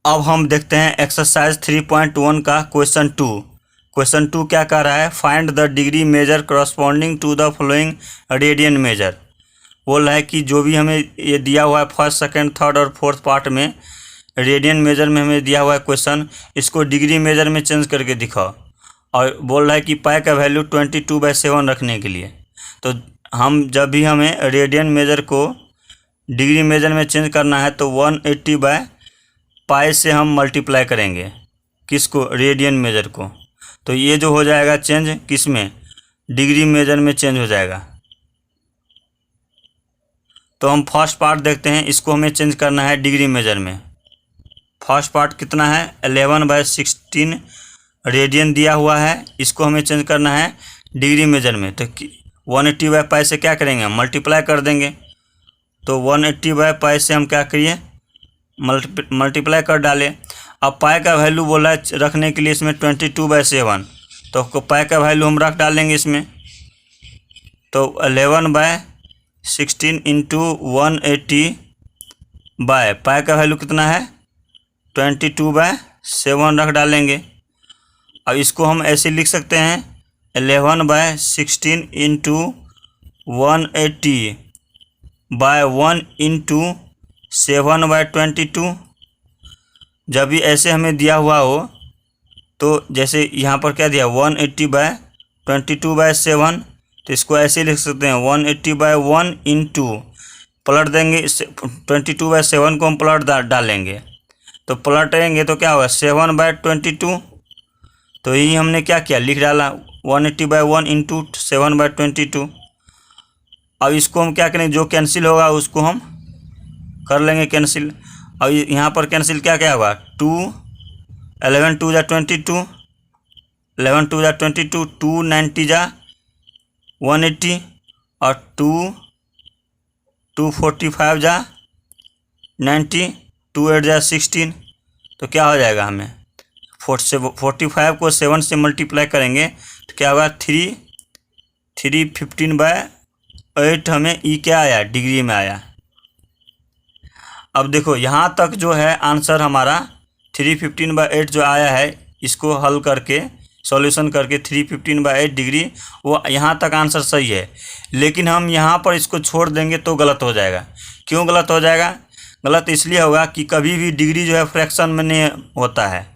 अब हम देखते हैं एक्सरसाइज 3.1 का क्वेश्चन 2। क्वेश्चन 2 क्या कर रहा है, find the degree measure corresponding to the following radian measure. बोल रहा है कि जो भी हमें ये दिया हुआ है फर्स्ट, सेकंड, थर्ड और फोर्थ पार्ट में रेडियन मेजर में हमें दिया हुआ है क्वेश्चन, इसको डिग्री मेजर में चेंज करके दिखाओ। और बोल रहा है कि पाई का वैल्यू 22/7 रखने के लिए। तो हम जब भी हमें रेडियन मेजर को डिग्री मेजर में चेंज करना है तो 180/पाई से हम मल्टीप्लाई करेंगे किसको, रेडियन मेजर को। तो ये जो हो जाएगा चेंज किस में, डिग्री मेजर में चेंज हो जाएगा। तो हम फर्स्ट पार्ट देखते हैं, इसको हमें चेंज करना है डिग्री मेजर में। फर्स्ट पार्ट कितना है, 11/16 रेडियन दिया हुआ है, इसको हमें चेंज करना है डिग्री मेजर में। तो 180/पाई से क्या करेंगे, मल्टीप्लाई कर देंगे। तो 180/पाई से हम क्या करिए, मल्टीप्लाई कर डालें। अब पाई का वैल्यू बोला रखने के लिए इसमें 22/7, तो पाई का वैल्यू हम रख डालेंगे इसमें। तो 11/16 इंटू 180 पाई का वैल्यू कितना है, 22/7 रख डालेंगे। अब इसको हम ऐसे लिख सकते हैं 11/16 इंटू 180/1 इंटू 7/22। जब भी ऐसे हमें दिया हुआ हो तो जैसे यहाँ पर क्या दिया 180/22/7, तो इसको ऐसे लिख सकते हैं 180/1 इंटू पलट देंगे 22/7 को हम पलट डालेंगे। तो पलटेंगे तो क्या होगा 7/22। तो यही हमने क्या किया, लिख डाला 180/1 इंटू 7/22। अब इसको हम क्या करेंगे, जो कैंसिल होगा उसको हम कर लेंगे कैंसिल। अब यहाँ पर कैंसिल क्या क्या होगा, 11 2 जा 22, 11 2 जा 22, 2 90 जा 180 और 2 45 जा 90, 2 8 जा 16। तो क्या हो जाएगा, हमें 45 को 7 से मल्टीप्लाई करेंगे तो क्या होगा 315/8 हमें ई क्या आया, डिग्री में आया। अब देखो यहाँ तक जो है आंसर हमारा 315/8 जो आया है, इसको हल करके सॉल्यूशन करके 315/8 डिग्री, वो यहाँ तक आंसर सही है। लेकिन हम यहाँ पर इसको छोड़ देंगे तो गलत हो जाएगा। क्यों गलत हो जाएगा, गलत इसलिए होगा कि कभी भी डिग्री जो है फ्रैक्शन में नहीं होता है।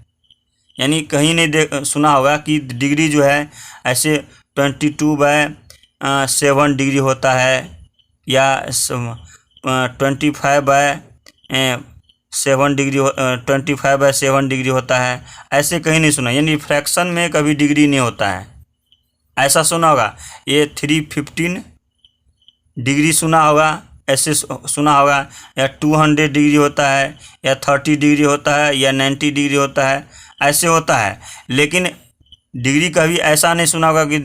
यानी कहीं नहीं सुना होगा कि डिग्री जो है ऐसे 22/7 डिग्री होता है या 25/7 डिग्री 25/7 डिग्री होता है, ऐसे कहीं नहीं सुना। यानी फ्रैक्शन में कभी डिग्री नहीं होता है, ऐसा सुना होगा। ये 315 डिग्री सुना होगा, ऐसे सुना होगा, या 200 डिग्री होता है, या 30 डिग्री होता है, या 90 डिग्री होता है, ऐसे होता है। लेकिन डिग्री कभी ऐसा नहीं सुना होगा कि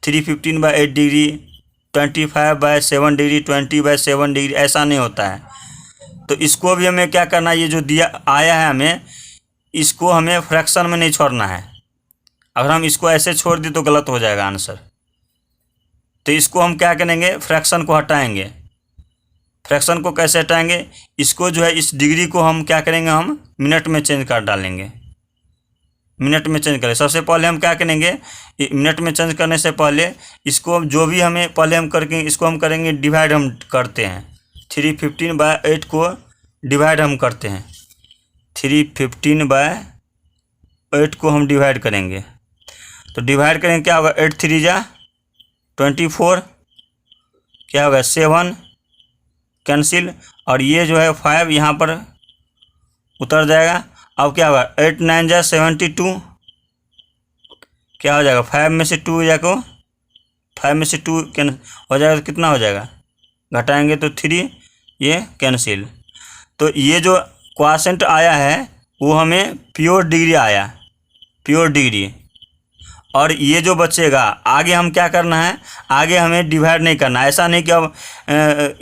315/8 डिग्री, 25/7 डिग्री, 20/7 डिग्री, ऐसा नहीं होता है। तो इसको भी हमें क्या करना है, ये जो दिया आया है हमें, इसको हमें फ्रैक्शन में नहीं छोड़ना है। अगर हम इसको ऐसे छोड़ दें तो गलत हो जाएगा आंसर। तो इसको हम क्या करेंगे, फ्रैक्शन को हटाएंगे। फ्रैक्शन को कैसे हटाएंगे, इसको जो है इस डिग्री को हम क्या करेंगे, हम मिनट में चेंज कर डालेंगे। मिनट में चेंज करें, सबसे पहले हम क्या करेंगे, मिनट में चेंज करने से पहले इसको जो भी हमें पहले हम करके इसको हम करेंगे डिवाइड, हम करते हैं 315/8 को डिवाइड हम करते हैं। 315/8 को हम डिवाइड करेंगे, तो डिवाइड करेंगे क्या होगा, 8 3 जा 24, क्या होगा 7 कैंसिल, और ये जो है 5 यहाँ पर उतर जाएगा। अब क्या होगा 8 9 जा 72, क्या हो जाएगा 5 में से 2 जाको 5 में से 2 हो जाएगा, तो कितना हो जाएगा, घटाएंगे तो 3, ये कैंसिल। तो ये जो क्वोशिएंट आया है वो हमें प्योर डिग्री आया, प्योर डिग्री। और ये जो बचेगा आगे हम क्या करना है, आगे हमें डिवाइड नहीं करना। ऐसा नहीं कि अब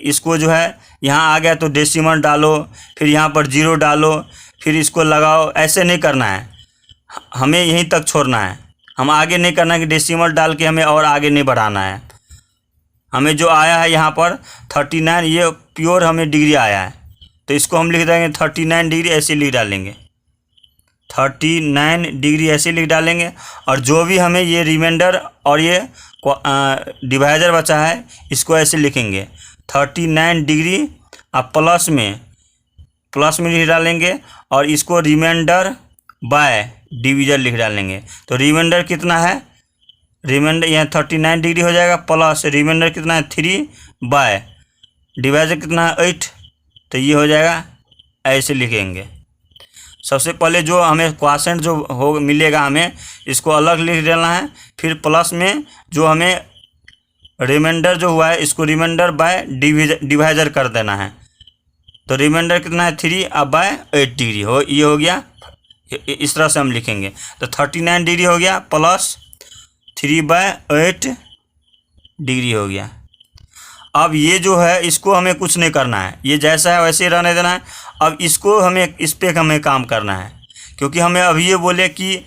इसको जो है यहाँ आ गया तो डेसिमल डालो, फिर यहाँ पर 0 डालो, फिर इसको लगाओ, ऐसे नहीं करना है। हमें यहीं तक छोड़ना है, हम आगे नहीं करना है कि डेसिमल डाल के हमें और आगे नहीं बढ़ाना है। हमें जो आया है यहाँ पर 39, ये प्योर हमें डिग्री आया है, तो इसको हम लिख देंगे 39 डिग्री, ऐसे लिख डालेंगे। 39 डिग्री ऐसे लिख डालेंगे। और जो भी हमें ये रिमाइंडर और ये डिवाइजर बचा है इसको ऐसे लिखेंगे 39 डिग्री। अब प्लस में लिख डालेंगे और इसको रिमाइंडर बाय डिवीजर लिख डालेंगे। तो रिमाइंडर कितना है, रिमाइंडर यहाँ 39 डिग्री हो जाएगा, प्लस रिमाइंडर कितना है 3 बाय डिवाइजर कितना है 8। तो ये हो जाएगा, ऐसे लिखेंगे। सबसे पहले जो हमें क्वोशिएंट जो हो मिलेगा हमें इसको अलग लिख देना है, फिर प्लस में जो हमें रिमाइंडर जो हुआ है इसको रिमाइंडर बाय डिवाइजर कर देना है। तो रिमाइंडर कितना है 3 अब बाय 8 डिग्री हो, ये हो गया। इस तरह से हम लिखेंगे। तो 39 डिग्री हो गया प्लस 3 बाय 8 डिग्री हो गया। अब ये जो है इसको हमें कुछ नहीं करना है, ये जैसा है वैसे ही रहने देना है। अब इसको हमें इस पे हमें काम करना है, क्योंकि हमें अभी ये बोले कि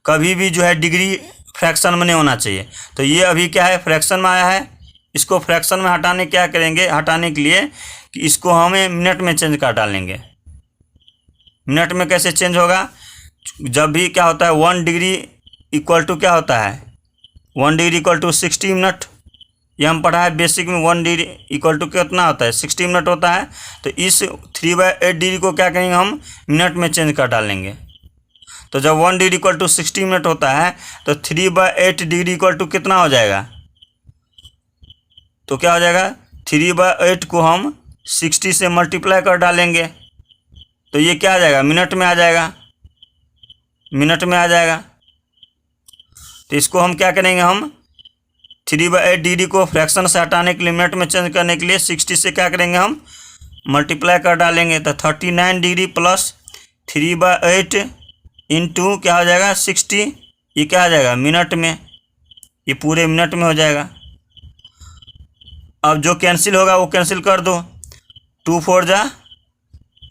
कभी भी जो है डिग्री फ्रैक्शन में नहीं होना चाहिए। तो ये अभी क्या है फ्रैक्शन में आया है, इसको फ्रैक्शन में हटाने क्या करेंगे, हटाने के लिए कि इसको हमें मिनट में चेंज कर डालेंगे। मिनट में कैसे चेंज होगा, जब भी क्या होता है 1 डिग्री इक्वल टू क्या होता है 1 डिग्री इक्वल टू 60 मिनट। ये हम पढ़ा है बेसिक में 1 डिग्री इक्वल टू कितना होता है 60 मिनट होता है। तो इस 3/8 डिग्री को क्या करेंगे हम मिनट में चेंज कर डालेंगे। तो जब 1 डिग्री इक्वल टू 60 मिनट होता है तो 3/8 डिग्री इक्वल टू कितना हो जाएगा, तो क्या हो जाएगा 3/8 को हम 60 से मल्टीप्लाई कर डालेंगे। तो ये क्या आ जाएगा मिनट में आ जाएगा, मिनट में आ जाएगा। तो इसको हम क्या करेंगे, हम 3/8 डिग्री को फ्रैक्शन से हटाने के लिए मिनट में चेंज करने के लिए 60 से क्या करेंगे हम मल्टीप्लाई कर डालेंगे। तो 39 डिग्री प्लस 3/8 इंटू क्या हो जाएगा 60, ये क्या आ जाएगा मिनट में, ये पूरे मिनट में हो जाएगा। अब जो कैंसिल होगा वो कैंसिल कर दो, 2 4 जा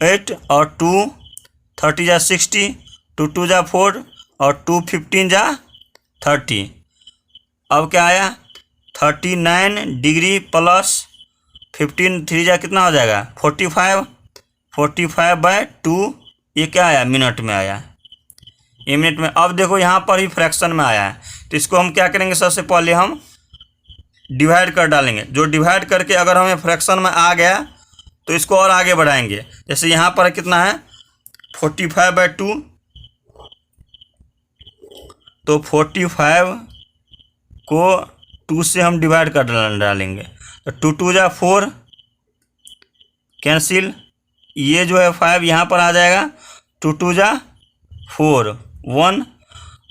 8 और 2 30 जा 60, 2 2 जा 4 और 2 15 जा 30। अब क्या आया 39 डिग्री प्लस 15 3 जा कितना हो जाएगा 45/2, ये क्या आया मिनट में आया, ये मिनट में। अब देखो यहाँ पर ही फ्रैक्शन में आया है, तो इसको हम क्या करेंगे, सबसे पहले हम डिवाइड कर डालेंगे। जो डिवाइड करके अगर हमें फ्रैक्शन में आ गया तो इसको और आगे बढ़ाएंगे। जैसे यहाँ पर कितना है 45/2, तो 45 को 2 से हम डिवाइड कर डालेंगे। तो 2 2 जा 4 कैंसिल, ये जो है 5 यहाँ पर आ जाएगा, 2 2 जा 4 1।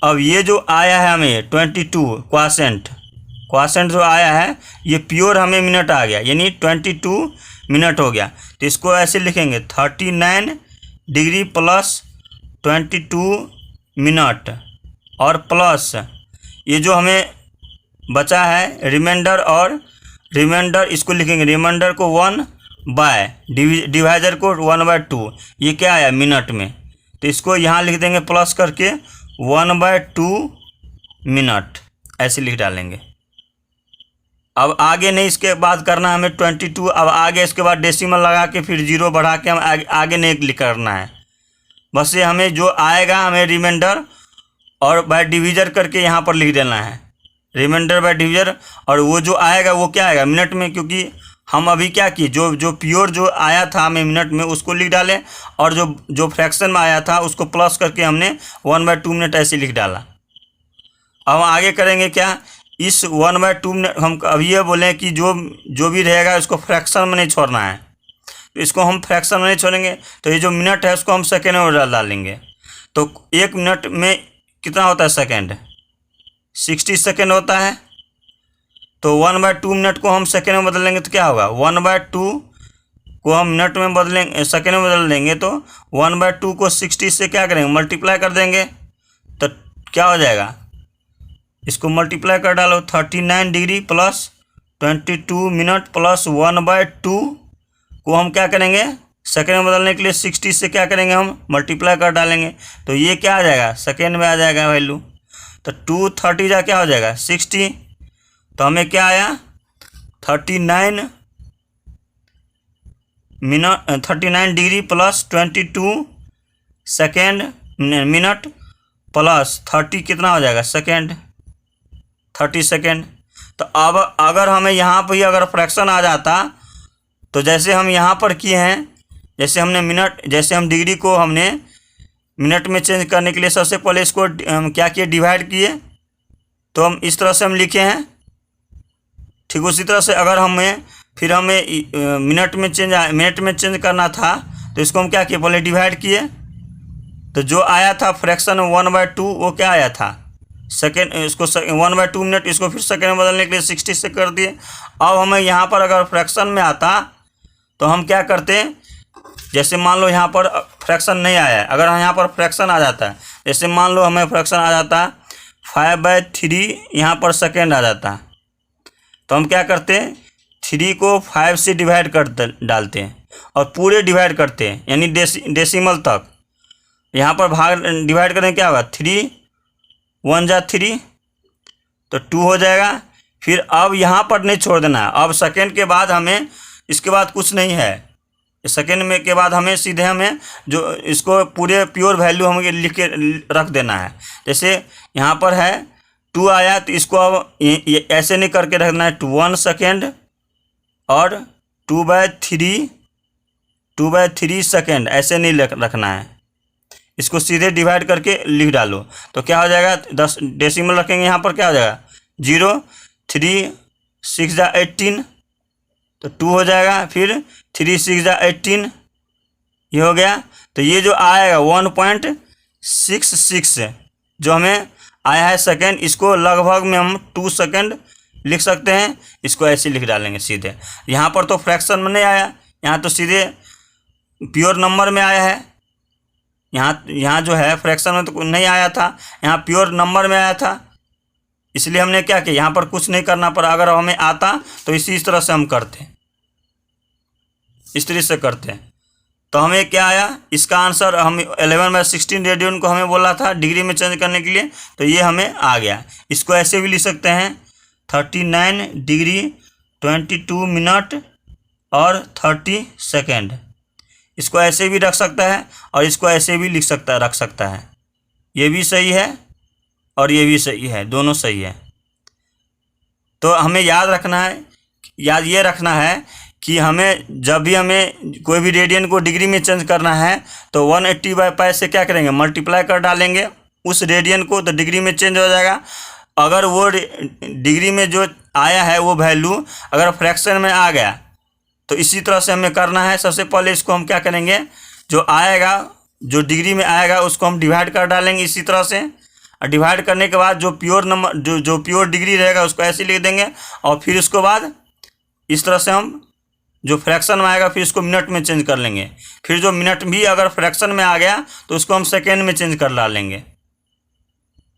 अब ये जो आया है हमें 22 क्वोशिएंट जो आया है ये प्योर हमें मिनट आ गया, यानी 22 मिनट हो गया। तो इसको ऐसे लिखेंगे 39 डिग्री प्लस 22 मिनट और प्लस ये जो हमें बचा है रिमाइंडर, और रिमाइंडर इसको लिखेंगे रिमाइंडर को 1 बाय डिवाइजर को 1/2, ये क्या आया मिनट में। तो इसको यहाँ लिख देंगे प्लस करके 1/2 मिनट ऐसे लिख डालेंगे। अब आगे नहीं इसके बाद करना हमें 22, अब आगे इसके बाद डेसिमल लगा के फिर 0 बढ़ा के हम आगे नहीं करना है। बस ये हमें जो आएगा हमें रिमाइंडर और बाय डिवीजर करके यहाँ पर लिख देना है रिमाइंडर बाय डिवीजर, और वो जो आएगा वो क्या आएगा मिनट में, क्योंकि हम अभी क्या किए जो प्योर जो आया था हमें मिनट में उसको लिख डालें, और जो फ्रैक्शन में आया था उसको प्लस करके हमने 1/2 मिनट ऐसे लिख डाला। अब हम आगे करेंगे क्या, इस 1/2 मिनट हम अभी ये बोलें कि जो भी रहेगा उसको फ्रैक्शन में नहीं छोड़ना है। तो इसको हम फ्रैक्शन में नहीं छोड़ेंगे, तो ये जो मिनट है उसको हम सेकेंड में डालेंगे। तो 1 मिनट में कितना होता है सेकेंड, 60 सेकेंड होता है। तो 1/2 मिनट को हम सेकेंड में बदलेंगे तो क्या होगा 1/2 को हम मिनट में बदलेंगे, सेकेंड में बदल देंगे। तो 1/2 को 60 से क्या करेंगे मल्टीप्लाई कर देंगे, तो क्या हो जाएगा, इसको मल्टीप्लाई कर डालो 39 डिग्री प्लस 22 मिनट प्लस 1/2 को हम क्या करेंगे सेकेंड में बदलने के लिए 60 से क्या करेंगे हम मल्टीप्लाई कर डालेंगे। तो ये क्या आ जाएगा सेकेंड में आ जाएगा वैल्यू। तो 2 30 जा क्या हो जाएगा 60, तो हमें क्या आया 39 degree plus 22 second minute plus 30 कितना हो जाएगा सेकेंड, 30 सेकेंड। तो अब अगर हमें यहाँ पर ही अगर फ्रैक्शन आ जाता तो जैसे हम यहाँ पर किए हैं, जैसे हमने मिनट, जैसे हम डिग्री को हमने मिनट में चेंज करने के लिए सबसे पहले इसको क्या किए, डिवाइड किए। तो हम इस तरह से हम लिखे हैं। ठीक उसी तरह से अगर हमें फिर हमें मिनट में चेंज करना था तो इसको हम क्या किए, पहले डिवाइड किए। तो जो आया था फ्रैक्शन 1/2 वो क्या आया था सेकेंड, इसको 1/2 मिनट, इसको फिर सेकेंड में बदलने के लिए 60 से कर दिए। अब हमें यहाँ पर अगर फ्रैक्शन में आता तो हम क्या करते, जैसे मान लो यहाँ पर फ्रैक्शन नहीं आया है, अगर यहाँ पर फ्रैक्शन आ जाता है, जैसे मान लो हमें फ्रैक्शन आ जाता 5/3 यहाँ पर सेकेंड आ जाता, तो हम क्या करते हैं 3 को 5 से डिवाइड कर डालते हैं और पूरे डिवाइड करते हैं, यानी डेसिमल तक। यहाँ पर भाग डिवाइड करें क्या होगा, 3 1 जा 3 तो 2 हो जाएगा। फिर अब यहाँ पर नहीं छोड़ देना है, अब सेकेंड के बाद हमें इसके बाद कुछ नहीं है, सेकेंड में के बाद हमें सीधे हमें जो इसको पूरे प्योर वैल्यू हमें लिख के रख देना है। जैसे यहाँ पर है 2 आया तो इसको अब ये ऐसे नहीं करके रखना है 1 सेकेंड और 2/3 सेकेंड, ऐसे नहीं रखना है, इसको सीधे डिवाइड करके लिख डालो। तो क्या हो जाएगा, 10 डेसिमल रखेंगे यहाँ पर क्या हो जाएगा 0, 3 6 जा 18 तो 2 हो जाएगा, फिर 3 6 जा 18 ये हो गया। तो ये जो आएगा 1.66 जो हमें आया है सेकेंड, इसको लगभग में हम 2 सेकेंड लिख सकते हैं। इसको ऐसे लिख डालेंगे सीधे। यहाँ पर तो फ्रैक्शन में नहीं आया, यहाँ तो सीधे प्योर नंबर में आया है। यहाँ जो है फ्रैक्शन में तो नहीं आया था, यहाँ प्योर नंबर में आया था, इसलिए हमने क्या किया, यहाँ पर कुछ नहीं करना पड़ा। अगर हमें आता तो इस तरह से हम करते, इस तरह से करते। तो हमें क्या आया, इसका आंसर हम 11/16 रेडियन को हमें बोला था डिग्री में चेंज करने के लिए, तो ये हमें आ गया। इसको ऐसे भी लिख सकते हैं 39 डिग्री 22 मिनट और 30 सेकेंड। इसको ऐसे भी रख सकता है और इसको ऐसे भी रख सकता है। ये भी सही है और ये भी सही है, दोनों सही है। तो हमें याद ये रखना है कि हमें जब भी हमें कोई भी रेडियन को डिग्री में चेंज करना है तो 180/π से क्या करेंगे, मल्टीप्लाई कर डालेंगे उस रेडियन को, तो डिग्री में चेंज हो जाएगा। अगर वो डिग्री में जो आया है वो वैल्यू अगर फ्रैक्शन में आ गया तो इसी तरह से हमें करना है। सबसे पहले इसको हम क्या करेंगे, जो आएगा, जो डिग्री में आएगा उसको हम डिवाइड कर डालेंगे इसी तरह से, और डिवाइड करने के बाद जो प्योर नंबर जो प्योर डिग्री रहेगा उसको ऐसे लिख देंगे। और फिर उसके बाद इस तरह से हम जो फ्रैक्शन में आएगा फिर इसको मिनट में चेंज कर लेंगे। फिर जो मिनट भी अगर फ्रैक्शन में आ गया तो उसको हम सेकेंड में चेंज कर डालेंगे।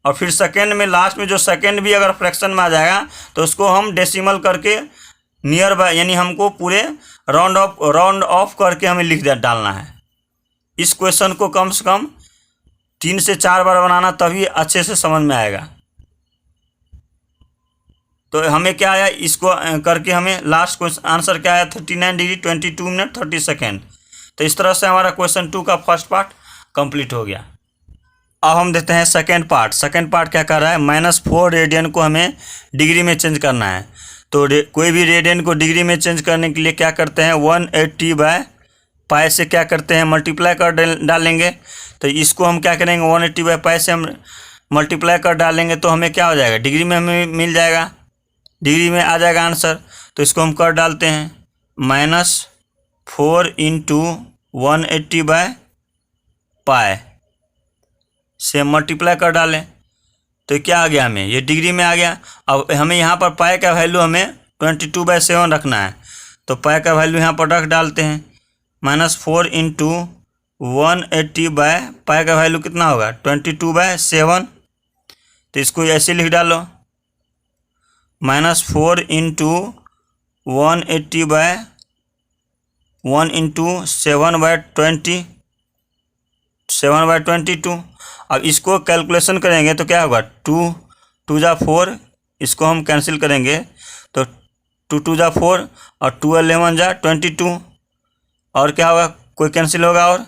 और फिर सेकेंड में लास्ट में जो सेकेंड भी अगर फ्रैक्शन में आ जाएगा तो उसको हम डेसिमल करके नियर बाय, यानी हमको पूरे राउंड ऑफ करके हमें लिख डालना है। इस क्वेश्चन को कम से कम 3 से 4 बार बनाना, तभी अच्छे से समझ में आएगा। तो हमें क्या आया, इसको करके हमें लास्ट क्वेश्चन आंसर क्या आया, 39 डिग्री 22 मिनट 30 सेकेंड। तो इस तरह से हमारा क्वेश्चन 2 का फर्स्ट पार्ट कंप्लीट हो गया। अब हम देखते हैं सेकेंड पार्ट। सेकेंड पार्ट क्या कर रहा है, -4 रेडियन को हमें डिग्री में चेंज करना है। तो कोई भी रेडियन को डिग्री में चेंज करने के लिए क्या करते हैं, 180/π से क्या करते हैं, मल्टीप्लाई कर डालेंगे। तो इसको हम क्या करेंगे, 180/π से हम मल्टीप्लाई कर डालेंगे तो हमें क्या हो जाएगा, डिग्री में हमें मिल जाएगा, डिग्री में आ जाएगा आंसर। तो इसको हम कर डालते हैं -4 × 180/π से मल्टीप्लाई कर डालें तो क्या आ गया, हमें ये डिग्री में आ गया। अब हमें यहाँ पर पाई का वैल्यू हमें 22/7 रखना है, तो पाई का वैल्यू यहाँ पर रख डालते हैं। -4 × 180/π का वैल्यू कितना होगा, 22/7। तो इसको ऐसे लिख डालो, -4 × 180/1 × 7/22। अब इसको कैलकुलेशन करेंगे तो क्या होगा, 2 2 जा 4, इसको हम कैंसिल करेंगे तो 2 2 जा 4 और 2 11 जा 22। और क्या होगा, कोई कैंसिल होगा और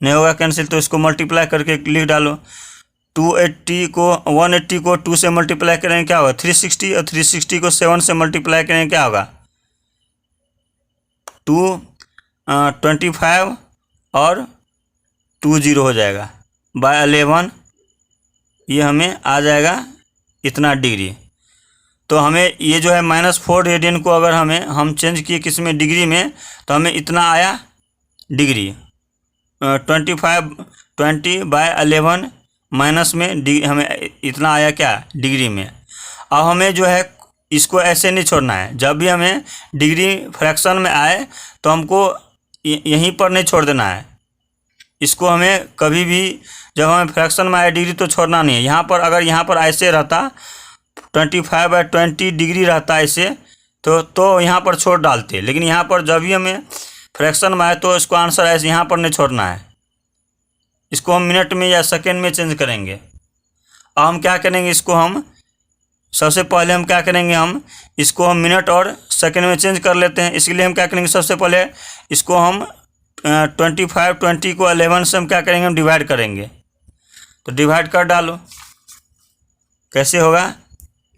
नहीं होगा कैंसिल, तो इसको मल्टीप्लाई करके लिख डालो। 180 को 2 से मल्टीप्लाई करेंगे क्या होगा 360, और 360 को 7 से मल्टीप्लाई करेंगे क्या होगा 25 और 20 हो जाएगा बाय 11, ये हमें आ जाएगा इतना डिग्री। तो हमें ये जो है -4 रेडियन को अगर हम चेंज किए किस में डिग्री में, तो हमें इतना आया डिग्री। 20/11 माइनस में हमें इतना आया क्या डिग्री में। अब हमें जो है इसको ऐसे नहीं छोड़ना है, जब भी हमें डिग्री फ्रैक्शन में आए तो हमको यहीं पर नहीं छोड़ देना है। इसको हमें कभी भी जब हमें फ्रैक्शन में आए डिग्री तो छोड़ना नहीं है। यहाँ पर अगर यहाँ पर ऐसे रहता 25/20 डिग्री रहता ऐसे तो यहाँ पर छोड़ डालते, लेकिन यहाँ पर जब भी हमें फ्रैक्शन में आए तो इसको आंसर ऐसे यहाँ पर नहीं छोड़ना है। इसको हम मिनट में या सेकेंड में चेंज करेंगे। अब हम क्या करेंगे, इसको हम सबसे पहले हम क्या करेंगे, इसको हम मिनट और सेकेंड में चेंज कर लेते हैं। इसके लिए हम क्या करेंगे, सबसे पहले इसको हम 25/20 को 11 से हम क्या करेंगे, हम डिवाइड करेंगे। तो डिवाइड कर डालो, कैसे होगा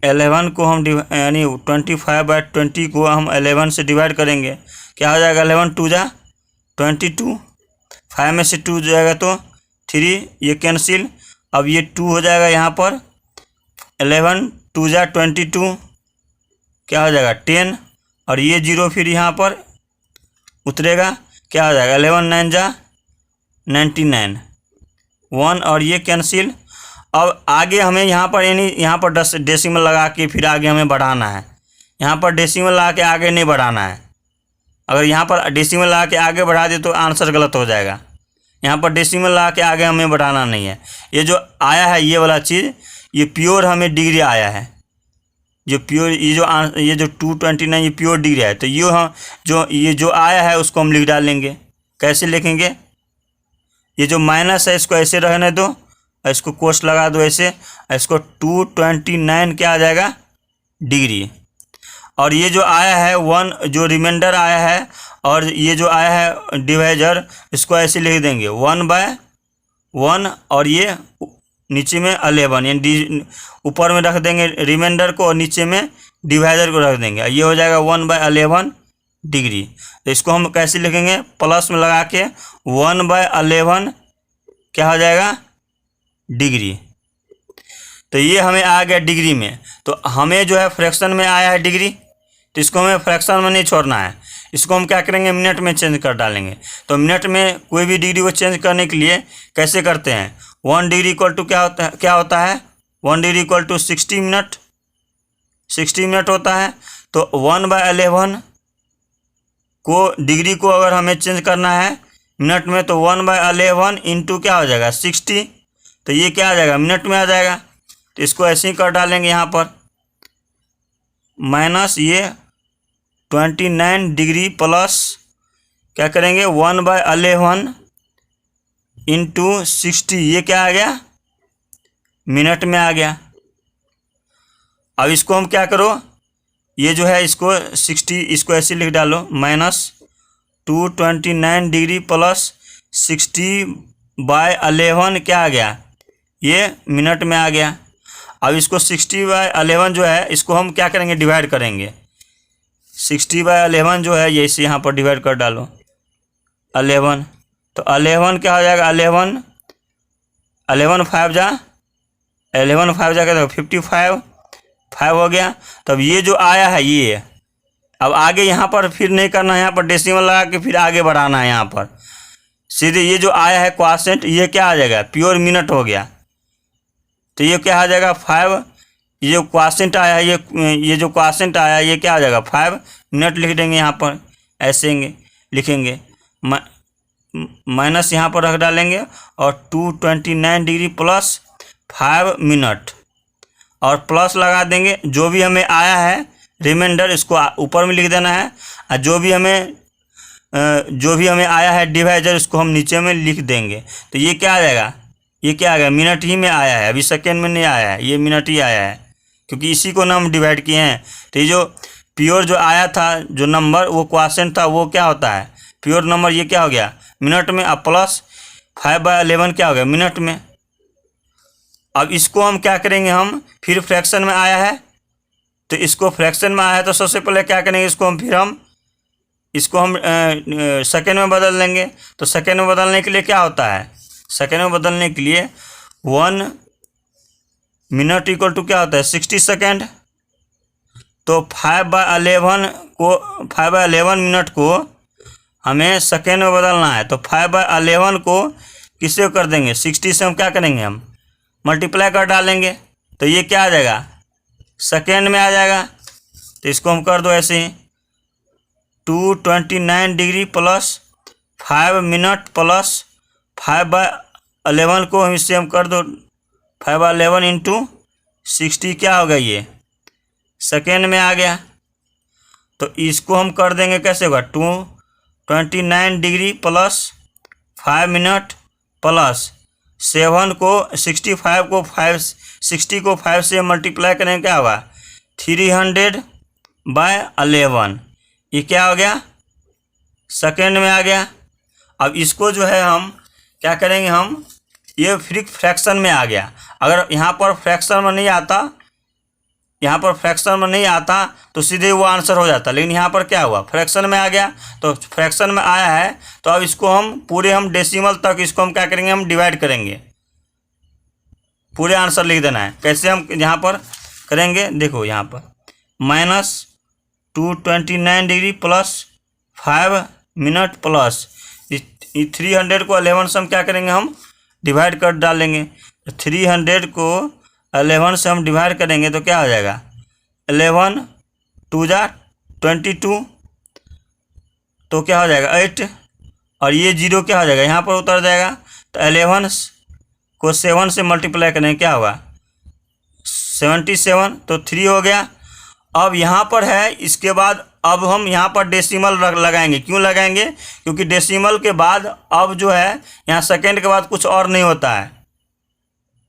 11 को हम यानी 25/20 को हम 11 से डिवाइड करेंगे, क्या हो जाएगा 11 2 जा 22, 5 में से 2 जाएगा तो 3, ये कैंसिल। अब ये 2 हो जाएगा यहाँ पर, 11 2 जा 22, क्या हो जाएगा 10, और ये 0 फिर यहाँ पर उतरेगा, क्या हो जाएगा 11 9 जा 99, 1 और ये कैंसिल। अब आगे हमें यहाँ पर यानी यहाँ पर डेसिमल लगा के फिर आगे हमें बढ़ाना है। यहाँ पर डेसिमल लगा के आगे नहीं बढ़ाना है। अगर यहाँ पर डेसिमल लगा के आगे बढ़ा दे तो आंसर गलत हो जाएगा। यहाँ पर डेसिमल लगा के आगे हमें बढ़ाना नहीं है। ये जो आया है ये वाला चीज़, ये प्योर हमें डिग्री आया है। जो प्योर ये जो 229 ये प्योर डिग्री है। तो ये जो आया है उसको हम लिख डालेंगे। कैसे लिखेंगे, ये जो माइनस है इसको ऐसे रहने दो, इसको कोष्ठ लगा दो ऐसे, इसको 229 क्या आ जाएगा डिग्री। और ये जो आया है 1 जो रिमाइंडर आया है, और ये जो आया है डिवाइजर, इसको ऐसे लिख देंगे 1/1, और ये नीचे में 11 यानी ऊपर में रख देंगे रिमाइंडर को और नीचे में डिवाइजर को रख देंगे। ये हो जाएगा 1/11 डिग्री। तो इसको हम कैसे लिखेंगे, प्लस में लगा के 1/11 क्या हो जाएगा डिग्री। तो ये हमें आ गया डिग्री में। तो हमें जो है फ्रैक्शन में आया है डिग्री, तो इसको हमें फ्रैक्शन में नहीं छोड़ना है। इसको हम क्या करेंगे, मिनट में चेंज कर डालेंगे। तो मिनट में कोई भी डिग्री को चेंज करने के लिए कैसे करते हैं, 1 डिग्री इक्वल टू क्या होता है 1 degree equal to 60 minute, 60 minute होता है। तो 1/11 को डिग्री को अगर हमें चेंज करना है मिनट में, तो 1/11 इंटू क्या हो जाएगा 60, तो ये क्या आ जाएगा मिनट में आ जाएगा। तो इसको ऐसे ही कर डालेंगे यहाँ पर, माइनस ये 29 डिग्री प्लस क्या करेंगे 1/11 इंटू 60, ये क्या आ गया मिनट में आ गया। अब इसको हम क्या करो, ये जो है इसको 60 इसको ऐसे लिख डालो, -229 डिग्री प्लस 60/11 क्या आ गया, ये मिनट में आ गया। अब इसको 60/11 जो है इसको हम क्या करेंगे डिवाइड करेंगे। 60/11 जो है ये इसे यहाँ पर डिवाइड कर डालो 11, तो 11 क्या हो जाएगा 11 5 जा 55, 5 हो गया। तब ये जो आया है ये, अब आगे यहाँ पर फिर नहीं करना है, यहाँ पर डेसिमल लगा के फिर आगे बढ़ाना है। यहाँ पर सीधे ये जो आया है क्वासेंट, ये क्या आ जाएगा प्योर मिनट हो गया। तो ये क्या आ जाएगा 5, ये जो क्वासेंट आया है ये जो क्वासेंट आया है ये क्या आ जाएगा 5 मिनट लिख देंगे। यहाँ पर ऐसे लिखेंगे, माइनस यहाँ पर रख डालेंगे और 229 डिग्री प्लस 5 मिनट और प्लस लगा देंगे। जो भी हमें आया है रिमाइंडर इसको ऊपर में लिख देना है, और जो भी हमें आया है डिवाइजर इसको हम नीचे में लिख देंगे। तो ये क्या आ जाएगा, ये क्या आ गया मिनट ही में आया है, अभी सेकेंड में नहीं आया है, ये मिनट ही आया है क्योंकि इसी को ना हम डिवाइड किए हैं। तो ये जो प्योर जो आया था जो नंबर वो क्वासेंट था वो क्या होता है प्योर नंबर, ये क्या हो गया मिनट में। अब प्लस 5/11 क्या हो गया मिनट में। अब इसको हम क्या करेंगे, हम फिर फ्रैक्शन में आया है तो इसको फ्रैक्शन में आया है तो सबसे पहले क्या करेंगे, इसको हम सेकेंड में बदल लेंगे। तो सेकेंड में बदलने के लिए क्या होता है, सेकेंड में बदलने के लिए 1 मिनट इक्वल टू क्या होता है 60 सेकेंड। तो 5/11 मिनट को हमें सेकेंड में बदलना है। तो 5/11 को किससे कर देंगे, 60 से हम क्या करेंगे, हम मल्टीप्लाई कर डालेंगे। तो ये क्या आ जाएगा, सेकेंड में आ जाएगा। तो इसको हम कर दो ऐसे ही 229 डिग्री प्लस 5 मिनट प्लस 5/11 को हम इससे हम कर दो 5/11 इंटू 60 क्या होगा, ये सेकेंड में आ गया। तो इसको हम कर देंगे कैसे होगा 229 डिग्री प्लस 5 मिनट प्लस 7 को 65 को 60 को 5 से मल्टीप्लाई करेंगे क्या होगा 300/11। ये क्या हो गया, सेकेंड में आ गया। अब इसको जो है हम क्या करेंगे, हम ये फिर फ्रैक्शन में आ गया। अगर यहाँ पर फ्रैक्शन में नहीं आता, तो सीधे वो आंसर हो जाता। लेकिन यहाँ पर क्या हुआ, फ्रैक्शन में आ गया। तो फ्रैक्शन में आया है तो अब इसको हम डेसिमल तक इसको हम क्या करेंगे, हम डिवाइड करेंगे। पूरे आंसर लिख देना है। कैसे हम यहाँ पर करेंगे, देखो यहाँ पर -229 डिग्री प्लस 5 मिनट प्लस 300 को 11 से हम क्या करेंगे, हम डिवाइड कर डालेंगे। 300 को 11 से हम डिवाइड करेंगे तो क्या हो जाएगा 11 2 जा 22, तो क्या हो जाएगा 8, और ये 0 क्या हो जाएगा यहाँ पर उतर जाएगा। तो 11 को 7 से मल्टीप्लाई करेंगे क्या होगा 77, तो 3 हो गया। अब यहाँ पर है, इसके बाद अब हम यहाँ पर डेसिमल लगाएंगे। क्यों लगाएंगे, क्योंकि डेसिमल के बाद अब जो है यहाँ सेकेंड के बाद कुछ और नहीं होता है।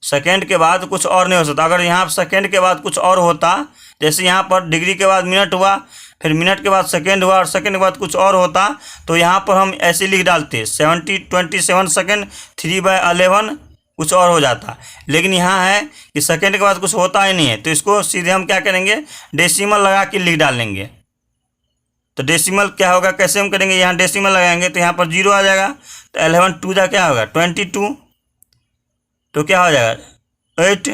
सेकेंड के बाद कुछ और नहीं हो सकता। अगर यहाँ सेकेंड के बाद कुछ और होता, जैसे यहाँ पर डिग्री के बाद मिनट हुआ, फिर मिनट के बाद सेकेंड हुआ और सेकेंड के बाद कुछ और होता, तो यहाँ पर हम ऐसे लिख डालते 27 सेकेंड 3/11 कुछ और हो जाता। लेकिन यहाँ है कि सेकेंड के बाद कुछ होता ही नहीं है, तो इसको सीधे हम क्या करेंगे डेसिमल लगा के लिख डालेंगे। तो डेसिमल क्या होगा, कैसे हम करेंगे, यहाँ डेसिमल लगाएंगे तो यहाँ पर 0 आ जाएगा। तो 11 2 जा क्या होगा 22, तो क्या हो जाएगा 8,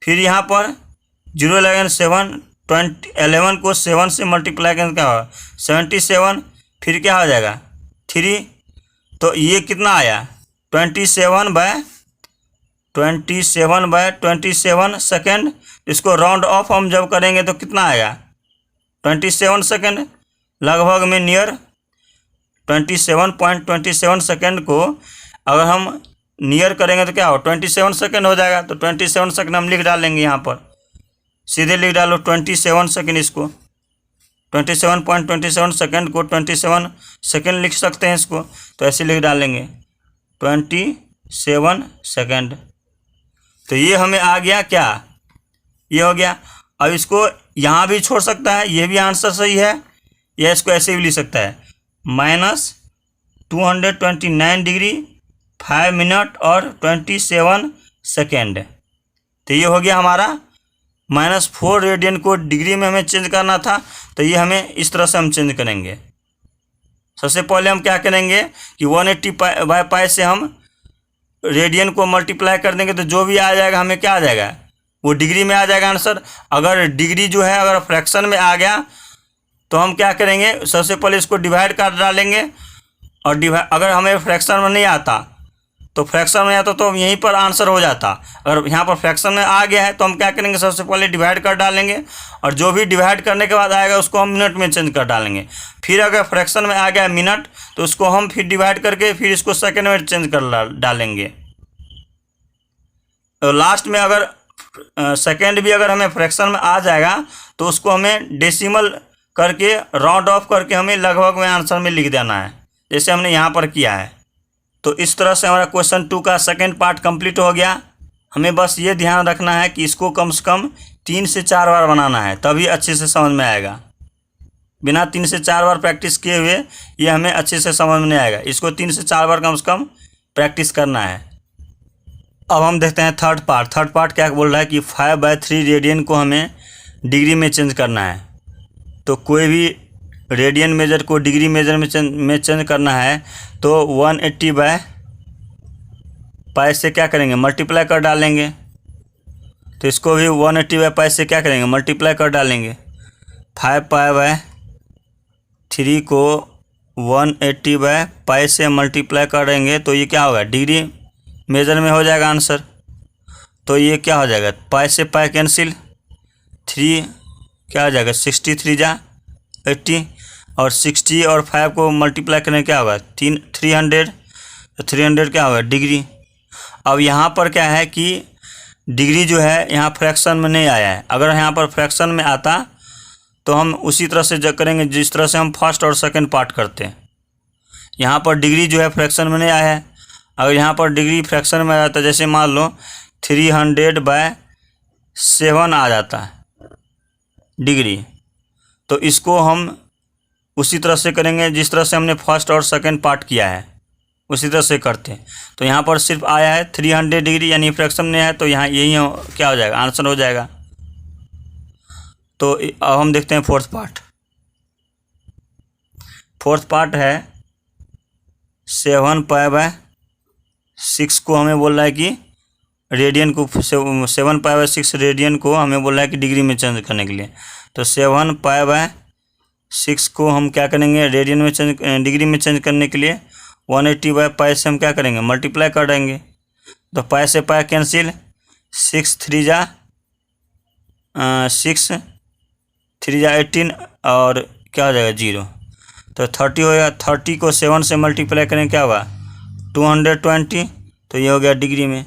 फिर यहाँ पर 0 लगाएंगे 7, 11 को 7 से मल्टीप्लाई करेंगे क्या होगा 77, फिर क्या हो जाएगा 3। तो ये कितना आया 27/27 सेकेंड। इसको राउंड ऑफ हम जब करेंगे तो कितना आएगा 27 सेकेंड, लगभग में नियर 27.27 सेकेंड को अगर हम नियर करेंगे तो क्या हो 27 सेकेंड हो जाएगा। तो 27 सेकेंड हम लिख डालेंगे, यहाँ पर सीधे लिख डालो 27 सेकेंड। इसको 27.27 सेकेंड को 27 सेकेंड लिख सकते हैं इसको, तो ऐसे लिख डालेंगे 27 सेकेंड। तो ये हमें आ गया क्या, ये हो गया। अब इसको यहाँ भी छोड़ सकता है, ये भी आंसर सही है, या इसको ऐसे भी लिख सकता है -229 डिग्री 5 मिनट और 27 सेकेंड। तो ये हो गया हमारा -4 रेडियन को डिग्री में हमें चेंज करना था, तो ये हमें इस तरह से हम चेंज करेंगे। सबसे पहले हम क्या करेंगे कि 180/π से हम रेडियन को मल्टीप्लाई कर देंगे, तो जो भी आ जाएगा हमें क्या आ जाएगा वो डिग्री में आ जाएगा आंसर। अगर डिग्री जो है अगर फ्रैक्शन में आ गया तो हम क्या करेंगे, सबसे पहले इसको डिवाइड कर डालेंगे। और अगर हमें फ्रैक्शन में नहीं आता तो फ्रैक्शन में आता तो यहीं पर आंसर हो जाता। अगर यहाँ पर फ्रैक्शन में आ गया है तो हम क्या करेंगे, सबसे पहले डिवाइड कर डालेंगे, और जो भी डिवाइड करने के बाद आएगा उसको हम मिनट में चेंज कर डालेंगे। फिर अगर फ्रैक्शन में आ गया मिनट तो उसको हम फिर डिवाइड करके फिर इसको सेकेंड में चेंज कर डालेंगे। तो लास्ट में अगर सेकेंड भी अगर हमें फ्रैक्शन में आ जाएगा तो उसको हमें डेसिमल करके राउंड ऑफ करके हमें लगभग में आंसर में लिख देना है, जैसे हमने यहाँ पर किया है। तो इस तरह से हमारा क्वेश्चन 2 का सेकेंड पार्ट कंप्लीट हो गया। हमें बस ये ध्यान रखना है कि इसको कम से कम 3 से 4 बार बनाना है, तभी अच्छे से समझ में आएगा। बिना 3 से 4 बार प्रैक्टिस किए हुए ये हमें अच्छे से समझ में नहीं आएगा। इसको 3 से 4 बार कम से कम प्रैक्टिस करना है। अब हम देखते हैं थर्ड पार्ट क्या बोल रहा है कि 5/3 रेडियन को हमें डिग्री में चेंज करना है। तो कोई भी रेडियन मेजर को डिग्री मेजर में चेंज करना है तो 180/π से क्या करेंगे, मल्टीप्लाई कर डालेंगे। तो इसको भी 180/π से क्या करेंगे, मल्टीप्लाई कर डालेंगे। 5π/3 को 180/π से मल्टीप्लाई करेंगे तो ये क्या होगा, डिग्री मेजर में हो जाएगा आंसर। तो ये क्या हो जाएगा, पाई से पाई कैंसिल, 3 क्या हो जाएगा, 63 जा 80 और 60 और 5 को मल्टीप्लाई करने क्या होगा, 300। तो 300 क्या होगा, डिग्री। अब यहाँ पर क्या है कि डिग्री जो है यहाँ फ्रैक्शन में नहीं आया है। अगर यहाँ पर फ्रैक्शन में आता तो हम उसी तरह से करेंगे जिस तरह से हम फर्स्ट और सेकंड पार्ट करते हैं। यहाँ पर डिग्री जो है फ्रैक्शन में नहीं आया है। अगर यहाँ पर डिग्री फ्रैक्शन में आ जाता, जैसे मान लो 300/7 आ जाता है डिग्री, तो इसको हम उसी तरह से करेंगे जिस तरह से हमने फर्स्ट और सेकंड पार्ट किया है, उसी तरह से करते हैं। तो यहाँ पर सिर्फ आया है 300 डिग्री, यानी फ्रैक्शन में है, तो यहाँ यही क्या हो जाएगा, आंसर हो जाएगा। तो अब हम देखते हैं फोर्थ पार्ट है 7π/6 को हमें बोल रहा है कि रेडियन को 7π/6 रेडियन को हमें बोल रहा है कि डिग्री में चेंज करने के लिए। तो 7π/6 को हम क्या करेंगे, रेडियन में डिग्री में चेंज करने के लिए 180/π से हम क्या करेंगे, मल्टीप्लाई कर देंगे। तो पाई से पाई कैंसिल, 6 3 जा 18 और क्या हो जाएगा, 0। तो 30 हो गया। 30 को 7 से मल्टीप्लाई करें क्या होगा, 220। तो ये हो गया डिग्री में।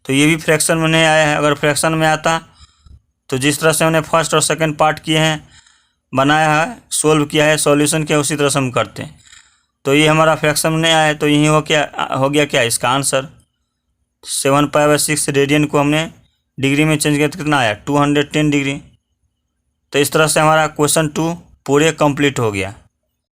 तो ये भी फ्रैक्शन में नहीं आया है। अगर फ्रैक्शन में आता तो जिस तरह से हमने फर्स्ट और सेकंड पार्ट किए हैं, बनाया है, सोल्व किया है, सॉल्यूशन किया, उसी तरह से हम करते हैं। तो ये हमारा फ्रैक्शन में नहीं आया है, तो यही हो गया क्या इसका आंसर। 7π/6 रेडियन को हमने डिग्री में चेंज किया तो कितना आया, 210 डिग्री। तो इस तरह से हमारा क्वेश्चन 2 पूरे कंप्लीट हो गया।